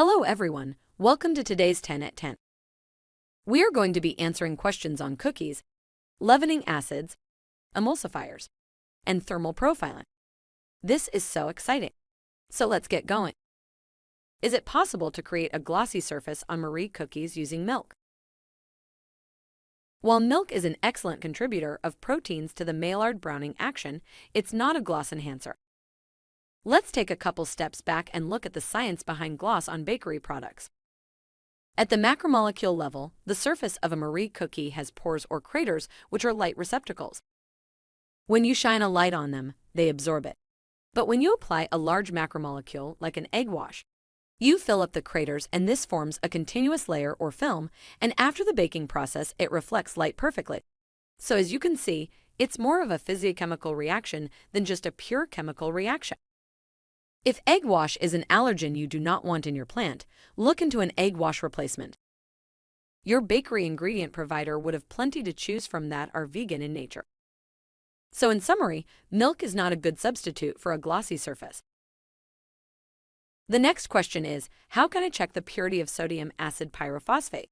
Hello everyone, welcome to today's 10 at 10. We are going to be answering questions on cookies, leavening acids, emulsifiers, and thermal profiling. This is so exciting. So let's get going. Is it possible to create a glossy surface on Marie cookies using milk? While milk is an excellent contributor of proteins to the Maillard browning action, it's not a gloss enhancer. Let's take a couple steps back and look at the science behind gloss on bakery products. At the macromolecule level, the surface of a Marie cookie has pores or craters, which are light receptacles. When you shine a light on them, they absorb it. But when you apply a large macromolecule, like an egg wash, you fill up the craters and this forms a continuous layer or film, and after the baking process, it reflects light perfectly. So as you can see, it's more of a physiochemical reaction than just a pure chemical reaction. If egg wash is an allergen you do not want in your plant, look into an egg wash replacement. Your bakery ingredient provider would have plenty to choose from that are vegan in nature. So in summary, milk is not a good substitute for a glossy surface. The next question is, how can I check the purity of sodium acid pyrophosphate?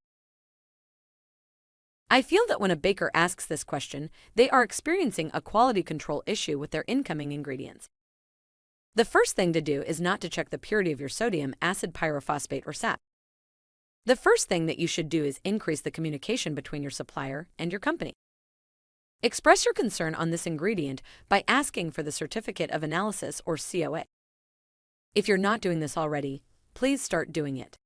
I feel that when a baker asks this question, they are experiencing a quality control issue with their incoming ingredients. The first thing to do is not to check the purity of your sodium acid pyrophosphate or SAP. The first thing that you should do is increase the communication between your supplier and your company. Express your concern on this ingredient by asking for the Certificate of Analysis or COA. If you're not doing this already, please start doing it.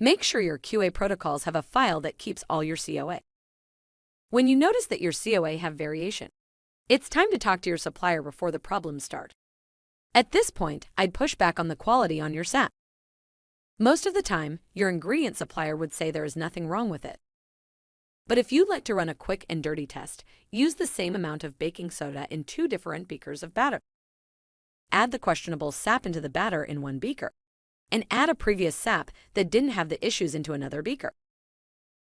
Make sure your QA protocols have a file that keeps all your COA. When you notice that your COA have variation, it's time to talk to your supplier before the problems start. At this point, I'd push back on the quality on your SAP. Most of the time, your ingredient supplier would say there is nothing wrong with it. But if you'd like to run a quick and dirty test, use the same amount of baking soda in 2 different beakers of batter. Add the questionable SAP into the batter in one beaker, and add a previous SAP that didn't have the issues into another beaker.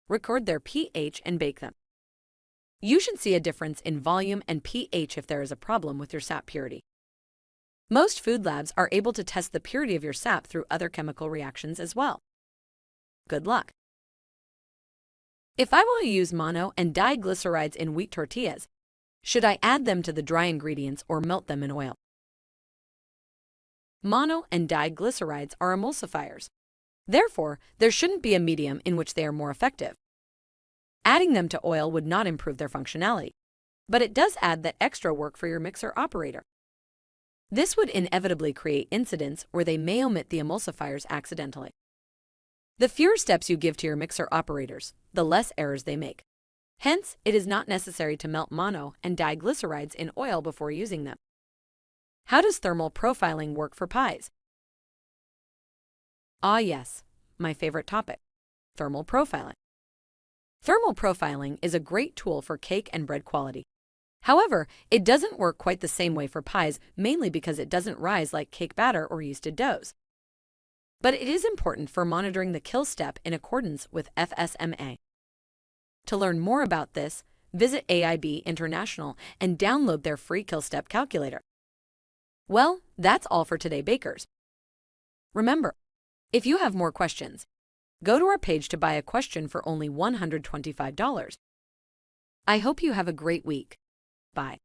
Record their pH and bake them. You should see a difference in volume and pH if there is a problem with your SAP purity. Most food labs are able to test the purity of your SAP through other chemical reactions as well. Good luck! If I will use mono and diglycerides in wheat tortillas, should I add them to the dry ingredients or melt them in oil? Mono and diglycerides are emulsifiers. Therefore, there shouldn't be a medium in which they are more effective. Adding them to oil would not improve their functionality, but it does add that extra work for your mixer operator. This would inevitably create incidents where they may omit the emulsifiers accidentally. The fewer steps you give to your mixer operators, the less errors they make. Hence, it is not necessary to melt mono and diglycerides in oil before using them. How does thermal profiling work for pies? Ah yes, my favorite topic, thermal profiling. Thermal profiling is a great tool for cake and bread quality. However, it doesn't work quite the same way for pies, mainly because it doesn't rise like cake batter or yeasted doughs. But it is important for monitoring the kill step in accordance with FSMA. To learn more about this, visit AIB International and download their free kill step calculator. Well, that's all for today, bakers. Remember, if you have more questions, go to our page to buy a question for only $125. I hope you have a great week. Bye.